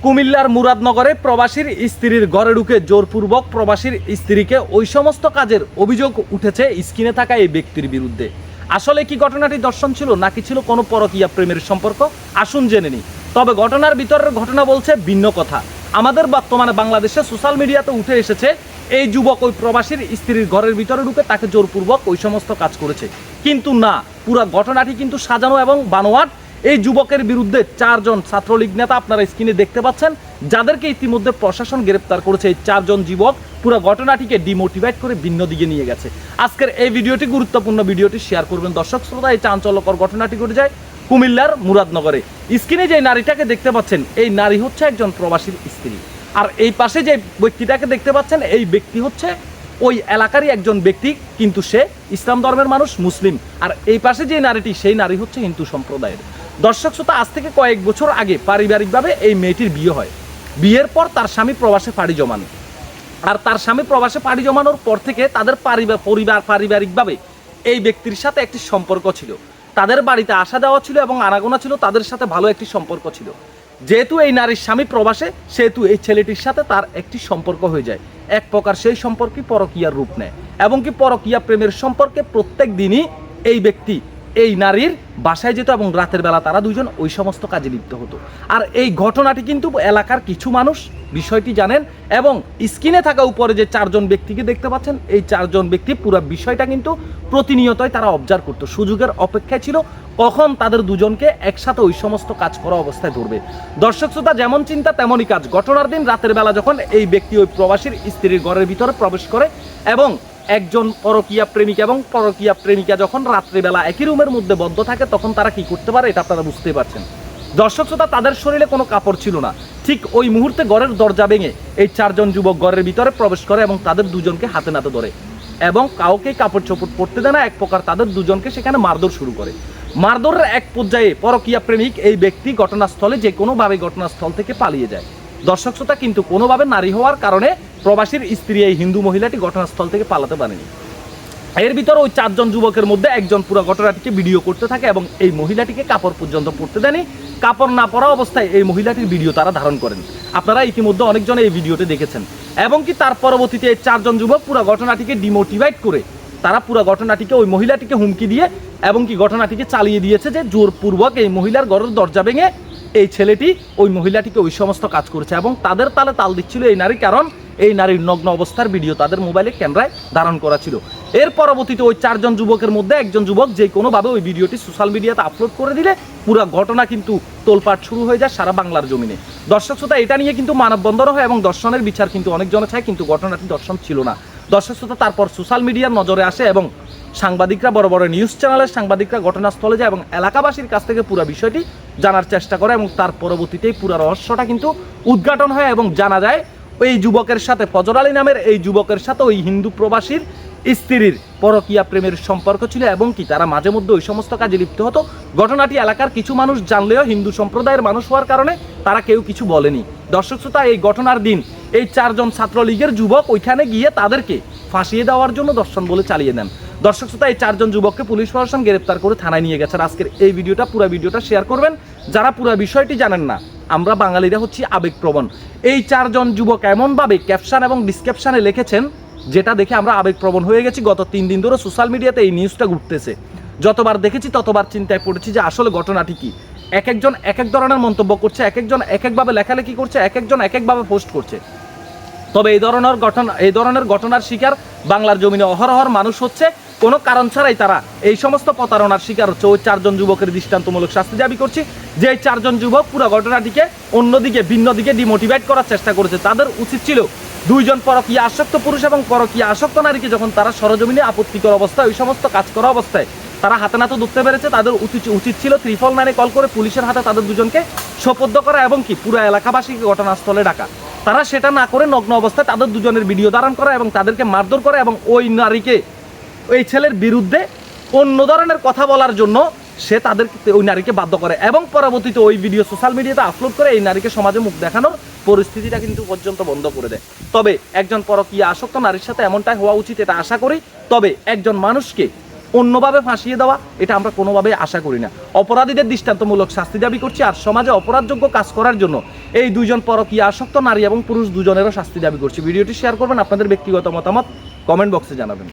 কুমিল্লার মুরাদনগরে প্রবাসীর স্ত্রীর ঘরে ঢুকে জোরপূর্বক প্রবাসীর স্ত্রীকে ওই সমস্ত কাজের অভিযোগ উঠেছে স্ক্রিনে থাকা এই ব্যক্তির বিরুদ্ধে। আসলে কি ঘটনাটি দর্শন ছিল নাকি ছিল কোনো পরকীয়া প্রেমের সম্পর্ক, আসুন জেনে নিই। তবে ঘটনার ভিতরের ঘটনা বলছে ভিন্ন কথা। আমাদের বর্তমানে বাংলাদেশে সোশ্যাল মিডিয়াতে উঠে এসেছে এই যুবক ওই প্রবাসীর স্ত্রীর ঘরের ভিতরে ঢুকে তাকে জোরপূর্বক ওই সমস্ত কাজ করেছে, কিন্তু না, পুরো ঘটনাটি কিন্তু সাজানো এবং বানোয়াট। এই যুবকের বিরুদ্ধে 4 জন ছাত্রলীগ নেতা আপনারা স্ক্রিনে দেখতে পাচ্ছেন, যাদেরকে ইতিমধ্যে প্রশাসন গ্রেপ্তার করেছে। এই 4 জন যুবক পুরো ঘটনাটিকে ডিমোটিভেট করে ভিন্ন দিকে নিয়ে গেছে। আজকের এই ভিডিওটি গুরুত্বপূর্ণ, ভিডিওটি শেয়ার করবেন দর্শক শ্রোতা। এই চাঞ্চল্যকর ঘটনাটি ঘটে যায় কুমিল্লার মুরাদনগরে। স্ক্রিনে যে নারীটাকে দেখতে পাচ্ছেন এই নারী হচ্ছে একজন প্রবাসীর স্ত্রী, আর এই পাশে যে ব্যক্তিটাকে দেখতে পাচ্ছেন এই ব্যক্তি হচ্ছে ওই এলাকারই একজন ব্যক্তি, কিন্তু সে ইসলাম ধর্মের মানুষ, মুসলিম। আর এই পাশে যে নারীটি সেই নারী হচ্ছে হিন্দু সম্প্রদায়ের। দর্শক শ্রোতা, আজ থেকে কয়েক বছর আগে পারিবারিকভাবে এই মেয়েটির বিয়ে হয়। বিয়ের পর তার স্বামী প্রবাসে পাড়ি জমান, আর তার স্বামী প্রবাসে পাড়ি জমানোর পর থেকে তাদের পারিবারিকভাবে এই ব্যক্তির সাথে একটি সম্পর্ক ছিল। তাদের বাড়িতে আসা যাওয়া ছিল এবং আনাগোনা ছিল, তাদের সাথে ভালো একটি সম্পর্ক ছিল। যেহেতু এই নারীর স্বামী প্রবাসে, সেহেতু এই ছেলেটির সাথে তার একটি সম্পর্ক হয়ে যায়। এক প্রকার সেই সম্পর্কে পরকীয়ার রূপ নেয় এবং কি পরকীয়া প্রেমের সম্পর্কে প্রত্যেক দিনই এই ব্যক্তি এই নারীর বাসায় যেত এবং রাতের বেলা তারা দুজন ওই সমস্ত কাজে লিপ্ত হতো। আর এই ঘটনাটি কিন্তু এলাকার কিছু মানুষ বিষয়টি জানেন এবং স্ক্রিনে থাকা উপরে যে 4 জন ব্যক্তিকে দেখতে পাচ্ছেন এই 4 জন ব্যক্তি পুরো বিষয়টা কিন্তু প্রতিনিয়তই তারা অবজার্ভ করতো, সুযোগের অপেক্ষায় ছিল কখন তাদের দুজনকে একসাথে ওই সমস্ত কাজ করা অবস্থায় ধরবে। দর্শক শ্রোতা, যেমন চিন্তা তেমনই কাজ। ঘটনার দিন রাতের বেলা যখন এই ব্যক্তি ওই প্রবাসীর স্ত্রীর ঘরের ভিতরে প্রবেশ করে এবং একজন পরকীয়া প্রেমিক এবং পরকীয়া প্রেমিকা যখন রাত্রিবেলা একই রুমের মধ্যে বদ্ধ থাকে তখন তারা কি করতে পারে এটা আপনারা বুঝতেই পারছেন। দর্শক শ্রোতা, তাদের শরীরে কোনো কাপড় ছিল না। ঠিক ওই মুহূর্তে ঘরের দরজা ভেঙে এই 4 জন যুবক ঘরের ভিতরে প্রবেশ করে এবং তাদের দুজনকে হাতে নাতে ধরে এবং কাউকে কাপড় চোপড় পরতে দেয় না। এক প্রকার তাদের দুজনকে সেখানে মারধর শুরু করে। মারধরের এক পর্যায়ে পরকীয়া প্রেমিক এই ব্যক্তি ঘটনাস্থলে যে কোনোভাবে ঘটনাস্থল থেকে পালিয়ে যায়। দর্শক শ্রোতা, কিন্তু কোনোভাবে নারী হওয়ার কারণে প্রবাসীর স্ত্রী এই হিন্দু মহিলাটি ঘটনাস্থল থেকে পালাতে পারেনি। এর ভিতরে ওই 4 জন যুবকের মধ্যে একজন পুরো ঘটনাটিকে ভিডিও করতে থাকে এবং এই মহিলাটিকে কাপড় পর্যন্ত পরতে দেয়নি। কাপড় না পরা অবস্থায় এই মহিলাটির ভিডিও তারা ধারণ করেন। আপনারা ইতিমধ্যে অনেকজন এই ভিডিওতে দেখেছেন এবং কি তার পরবর্তীতে এই 4 জন যুবক পুরো ঘটনাটিকে ডিমোটিভেট করে তারা পুরো ঘটনাটিকে ওই মহিলাটিকে হুমকি দিয়ে এবং কি ঘটনাটিকে চালিয়ে দিয়েছে যে জোরপূর্বক এই মহিলার ঘরের দরজা ভেঙে এই ছেলেটি ওই মহিলাটিকে ওই সমস্ত কাজ করেছে এবং তাদের তালে তাল দিচ্ছিল এই নারী, কারণ এই নারীর নগ্ন অবস্থার ভিডিও তাদের মোবাইলে ক্যামেরায় ধারণ করা ছিল। এর পরবর্তীতে ওই 4 জন যুবকের মধ্যে একজন যুবক যে কোনোভাবে ওই ভিডিওটি সোশ্যাল মিডিয়াতে আপলোড করে দিলে পুরো ঘটনা কিন্তু তোলপাট শুরু হয়ে যায় সারা বাংলার জমিনে। দর্শক শ্রোতা, এটা নিয়ে কিন্তু মানববন্ধন হয় এবং দর্শনের বিচার কিন্তু অনেকজনে চায়, কিন্তু ঘটনাটি দর্শন ছিল না। দর্শক শ্রোতা, তারপর সোশ্যাল মিডিয়ার নজরে আসে এবং সাংবাদিকরা, বড় বড় নিউজ চ্যানেলের সাংবাদিকরা ঘটনাস্থলে যায় এবং এলাকাবাসীর কাছ থেকে পুরো বিষয়টি জানার চেষ্টা করে এবং তার পরবর্তীতেই পুরো রহস্যটা কিন্তু উদ্ঘাটন হয় এবং জানা যায় ওই যুবকের সাথে, ফজর আলী নামের এই যুবকের সাথে ওই হিন্দু প্রবাসীর স্ত্রীর পরকীয়া প্রেমের সম্পর্ক ছিল এবং কি তারা মাঝে মধ্যে ওই সমস্ত কাজে লিপ্ত হতো। ঘটনাটি এলাকার কিছু মানুষ জানলেও হিন্দু সম্প্রদায়ের মানুষ হওয়ার কারণে তারা কেউ কিছু বলেনি। দর্শক শ্রোতা, এই ঘটনার দিন এই 4 জন ছাত্রলীগের যুবক ওইখানে গিয়ে তাদেরকে ফাঁসিয়ে দেওয়ার জন্য দর্শন বলে চালিয়ে দেন। দর্শক শ্রোতা, এই 4 জন যুবককে পুলিশ প্রশাসন গ্রেপ্তার করে থানায় নিয়ে গেছে। আজকের এই ভিডিওটা, পুরো ভিডিওটা শেয়ার করবেন যারা পুরো বিষয়টি জানেন না। আমরা বাঙালিরা হচ্ছি আবেগপ্রবণ। এই 4 জন যুবক এমনভাবে ক্যাপশন এবং ডিসক্রিপশনে লিখেছেন যেটা দেখে আমরা আবেগপ্রবণ হয়ে গেছি। গত 3 দিন ধরে সোশ্যাল মিডিয়াতে এই নিউজটা ঘুরতেছে। যতবার দেখেছি ততবার চিন্তায় পড়েছি যে আসলে ঘটনাটি কি। এক একজন এক এক ধরনের মন্তব্য করছে, এক একজন এক একভাবে লেখালেখি করছে, এক একজন এক একভাবে পোস্ট করছে। তবে এই ধরনের ঘটনার শিকার বাংলার জমিনে অহরহর মানুষ হচ্ছে। কোনো কারণ ছাড়াই তারা এই সমস্ত প্রতারণার শিকার হচ্ছে। ওই 4 জন যুবকের দৃষ্টান্তমূলক শাস্তি দাবি করছি যে এই 4 জন যুবক পুরো ঘটনাটিকে অন্যদিকে ভিন্ন দিকে ডিমোটিভেট করার চেষ্টা করেছে। তাদের উচিত ছিল 2 জন পরকীয়া আসক্ত পুরুষ এবং পরকীয়া আসক্ত নারীকে যখন তারা সরজমিনে আপত্তিকর অবস্থায় ওই সমস্ত কাজ করা অবস্থায় তারা হাতে নাতে ধরতে পেরেছে, তাদের উচিত ছিল 999 কল করে পুলিশের হাতে তাদের দুজনকে সোপর্দ করা এবং কি পুরো এলাকাবাসীকে ঘটনাস্থলে ডাকা। তারা সেটা না করে নগ্ন অবস্থায় তাদের দুজনের ভিডিও ধারণ করা এবং তাদেরকে মারধর করা এবং ওই নারীকে, ওই ছেলের বিরুদ্ধে অন্য ধরনের কথা বলার জন্য সে তাদেরকে, ওই নারীকে বাধ্য করে এবং পরবর্তীতে ওই ভিডিও সোশ্যাল মিডিয়াতে আপলোড করে এই নারীকে সমাজে মুখ দেখানোর পরিস্থিতিটা কিন্তু পর্যন্ত বন্ধ করে দেয়। তবে একজন পরকীয়া আসক্ত নারীর সাথে এমনটাই হওয়া উচিত এটা আশা করি। তবে একজন মানুষকে অন্যভাবে ফাঁসিয়ে দেওয়া, এটা আমরা কোনোভাবেই আশা করি না। অপরাধীদের দৃষ্টান্তমূলক শাস্তি দাবি করছি, আর সমাজে অপরাধযোগ্য কাজ করার জন্য এই দুইজন পরকীয়া আসক্ত নারী এবং পুরুষ দুজনেরও শাস্তি দাবি করছি। ভিডিওটি শেয়ার করবেন, আপনাদের ব্যক্তিগত মতামত কমেন্ট বক্সে জানাবেন।